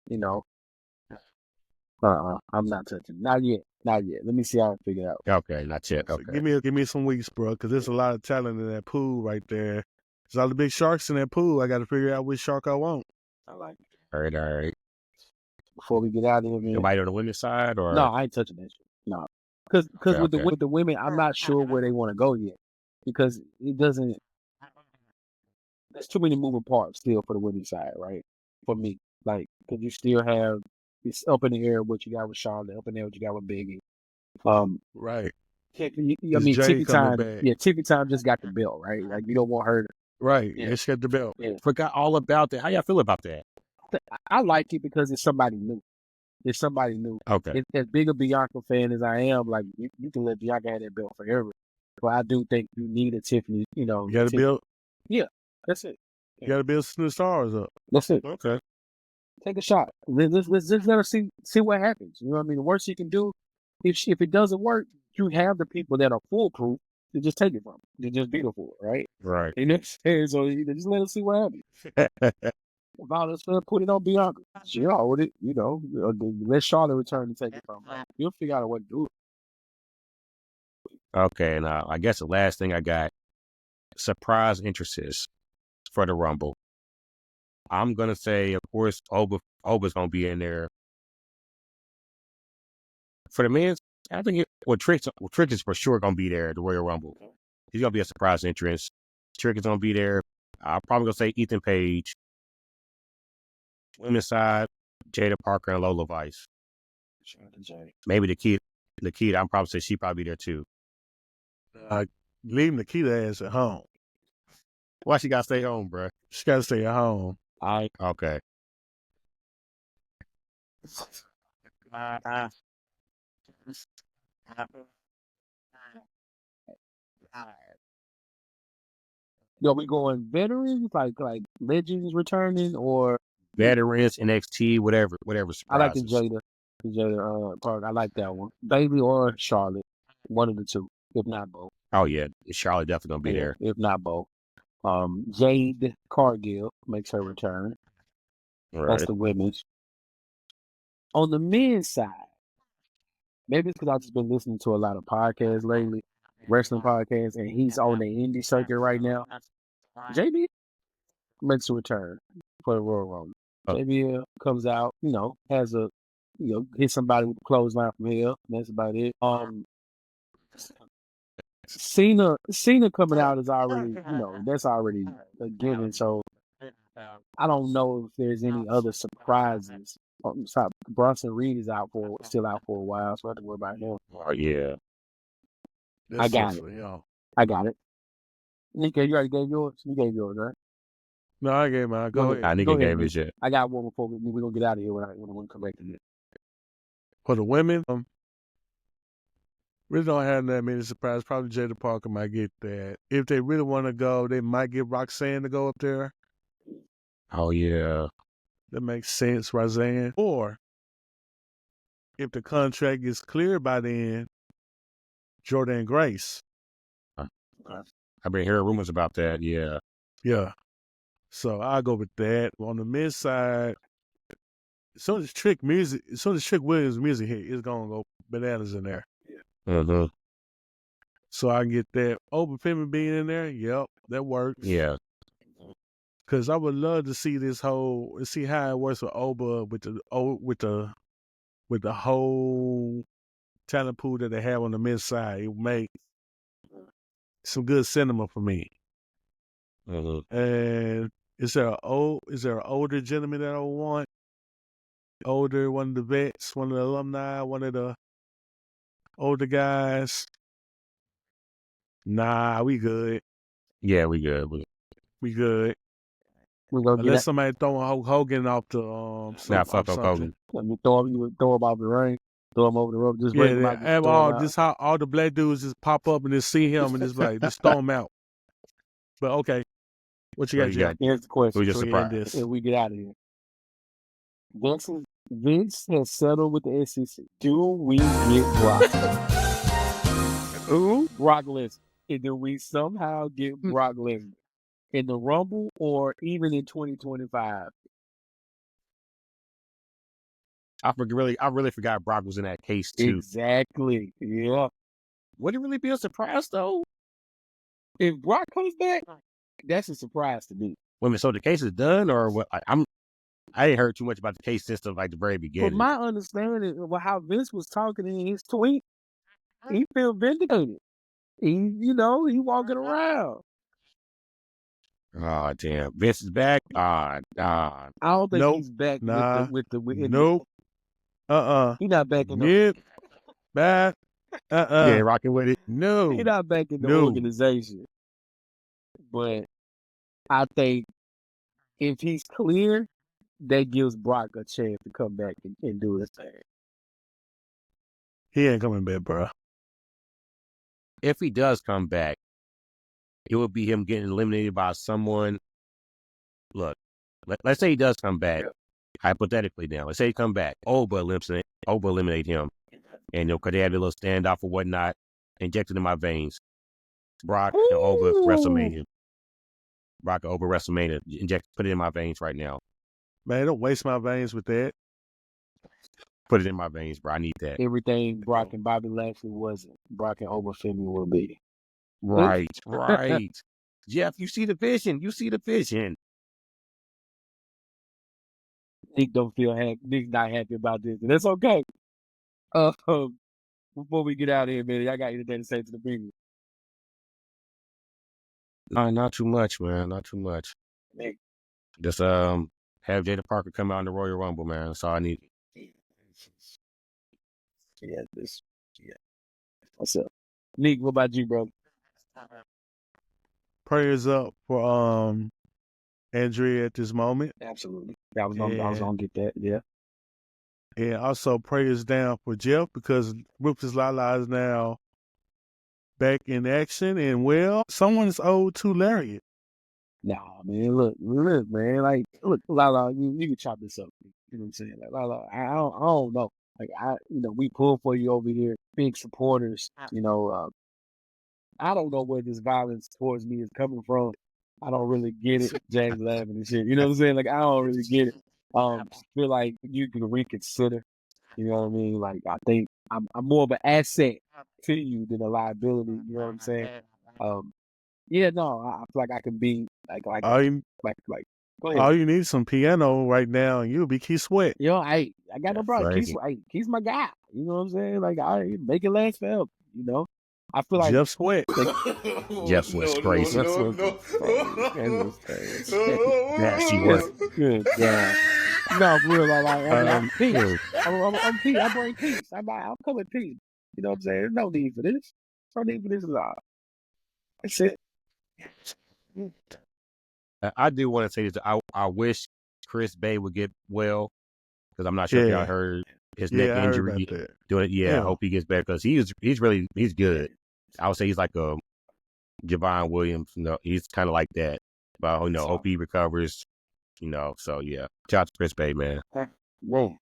I'm not touching. Not yet. Let me see how I figure it out. Okay, not yet. Okay. So give me some weeks, bro, because there's a lot of talent in that pool right there. There's all the big sharks in that pool. I got to figure out which shark I want. I like it. All right. Before we get out of here, man. Nobody on the women's side, or no, I ain't touching that shit. No, because with the women, I'm not sure where they want to go yet, because it doesn't. There's too many moving parts still for the women's side, right? For me, like, because you still have it's up in the air what you got with Charlotte, up in the air what you got with Biggie. Right. Tiffany Time. Back. Yeah, Tiffany Time just got the belt, right? Like, you don't want her to. Right. Yeah, she got the belt. Yeah. Forgot all about that. How y'all feel about that? I like it because it's somebody new. Okay. As big a Bianca fan as I am, like, you can let Bianca have that belt forever. But I do think you need a Tiffany, You got to build? Yeah, that's it. You got to build some new stars up. That's it. Okay. Take a shot. Let's just let her see what happens. You know what I mean? The worst you can do, if it doesn't work, you have the people that are foolproof to just take it from. They're just beautiful, right? Right. And so just let us see what happens. About us put it on Bianca. She already, let Charlotte return and take it from her. You'll figure out what to do. Okay, now I guess the last thing I got, surprise entrances for the Rumble. I'm gonna say, of course, Oba's gonna be in there. For the men's, I think Trick is for sure gonna be there at the Royal Rumble. He's gonna be a surprise entrance. Trick is gonna be there. I'm probably gonna say Ethan Page. Women's side, Jada Parker and Lola Vice. Maybe Nikita. I'm probably say she probably be there too. Leave Nikita ass at home. Why she gotta stay home, bro? She gotta stay at home. Okay. Yo, we going veterans, like legends returning, or veterans, NXT, whatever. Surprises. I like the Jada part. I like that one. Bailey or Charlotte, one of the two, if not both. Oh yeah, Charlotte definitely gonna be there, if not both. Jade Cargill makes her return. Right. That's the women's. On the men's side, maybe it's because I've just been listening to a lot of podcasts lately, wrestling podcasts, and he's on the indie circuit right now. JB makes a return for the Royal Rumble. JB comes out, has a, hit somebody with a clothesline from here. That's about it. Cena coming out is already, that's already a given. So I don't know if there's any other surprises. Bronson Reed is still out for a while, so I have to worry about him. Oh yeah, I got it. Nika, you already gave yours. You gave yours, right? No, I gave mine. Go ahead. I think gave his yet. I got one before we're gonna get out of here when we come back to it. For the women, really don't have that many surprises. Probably Jada Parker might get that. If they really want to go, they might get Roxanne to go up there. Oh yeah, that makes sense, Roxanne. Or if the contract is cleared by then, Jordynne Grace. I've been hearing rumors about that. Yeah. Yeah. So I'll go with that. On the men's side, so as Trick Williams music hit, it's gonna go bananas in there. Mm-hmm. So I get that. Oba Femi being in there, yep, that works. Yeah. Because I would love to see see how it works with Oba with the whole talent pool that they have on the men's side. It would make some good cinema for me. Mm-hmm. And is there an older gentleman that I want? Older, one of the vets, one of the alumni, one of the older guys? Nah, we good. Yeah, we good. We good. We're gonna get Unless that. somebody throwing Hulk Hogan off the Nah, fuck off Hulk Hogan. Let me throw him off the ring, throw him over the rope, just Yeah, bring him out. Just throw him out. just how all the black dudes just pop up and just see him and just like just throw him out. But okay, what you What got, you Jeff? got? Here's the question: Who's your So we end surprise? this. if we get out of here, Vince has settled with the SEC. Do we get Brock? Who? Brock Lesnar? And do we somehow get Brock Lesnar in the Rumble or even in 2025? I really forgot Brock was in that case too. Exactly. Yeah. Would it really be a surprise though? If Brock comes back, that's a surprise to me. Wait a minute, so the case is done, or what? I ain't heard too much about the case since the very beginning. From my understanding of how Vince was talking in his tweet, he feel vindicated. He walking around. Oh damn, Vince is back. I don't think Nope. he's back Nah. with the Nope. He not back in the Yep. Back. Yeah, rocking with it. No. he not back in the No. organization. But I think if he's clear, that gives Brock a chance to come back and do his thing. He ain't coming back, bro. If he does come back, it would be him getting eliminated by someone. Look, let's say he does come back. Hypothetically now, let's say he come back. Oba eliminate him. And cause they had a little standoff or whatnot, injected in my veins. Brock and Oba WrestleMania. Brock and Oba WrestleMania. Put it in my veins right now. Man, don't waste my veins with that. Put it in my veins, bro. I need that. Everything Brock and Bobby Lashley wasn't, Brock and Oba Femi will be. Right. Jeff, you see the vision. Nick don't feel happy. Nick's not happy about this, and that's okay. Before we get out of here, man, I got anything to say to the people? No, not too much, man. Not too much. Nick. Just have Jada Parker come out in the Royal Rumble, man. That's all I need. Yeah. What's up, Nick? What about you, bro? Prayers up for Andrea at this moment. Absolutely. I was gonna get that. Yeah. And also prayers down for Jeff because Rufus Lala is now back in action and someone's owed to Lariat. Nah, man. Look, man. Like, look, Lala, you can chop this up. You know what I'm saying? Like, Lala, I don't know. Like, we pull for you over here, big supporters. I don't know where this violence towards me is coming from. I don't really get it. James laughing and shit. You know what I'm saying? Like, I don't really get it. I feel like you can reconsider. You know what I mean? Like, I think I'm more of an asset to you than a liability. You know what I'm saying? Yeah, no, I feel like I can be like go ahead. All you need is some piano right now, and you'll be Keith Sweat. Yo, I got no problem. Crazy. Keith's my guy. You know what I'm saying? Like, I make it last forever. You know, I feel like Jeff Sweat. Jeff Sweat's crazy. Nasty work. Good God. No, for real. I'm peace. I'm peace. I bring peace. I'm coming peace. You know what I'm saying? There's no need for this. No need for this at all. That's it. I do want to say this. I wish Chris Bay would get well because I'm not sure if y'all heard his neck injury. I hope he gets better because he's good. I would say he's like a Javon Williams. He's kind of like that. But hope he recovers. So yeah. Shout out to Chris Bay, man. Man,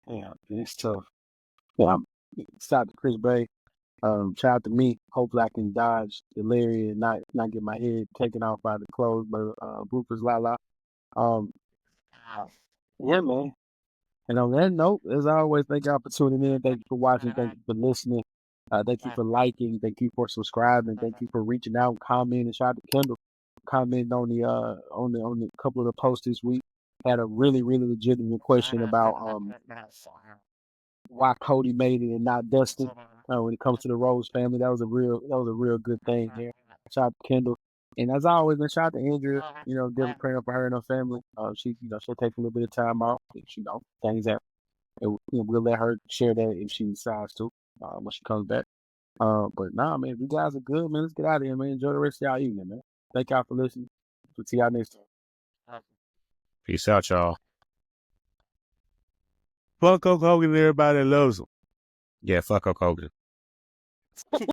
yeah, it's tough. Yeah, shout out to Chris Bay. Shout out to me. Hopefully I can dodge the Larry and not get my head taken off by the clothes, but Rufus Lala. Yeah, man. And on that note, as always, thank y'all for tuning in. Thank you for watching. Thank you for listening. Thank you for liking. Thank you for subscribing. Thank you for reaching out, commenting. Shout out to Kendall, commenting on the couple of the posts this week. Had a really legitimate question about why Cody made it and not Dustin. When it comes to the Rose family, that was a real good thing here. Shout out to Kendall. And as always, man, shout out to Andrea, different praying for her and her family. She'll take a little bit of time off. Things that we'll let her share that if she decides to, when she comes back. But nah, man, if you guys are good, man, let's get out of here, man. Enjoy the rest of y'all evening, man. Thank y'all for listening. We'll see y'all next time. Peace out, y'all. Fuck Hulk Hogan and everybody that loves him. Yeah, fuck Hulk Hogan.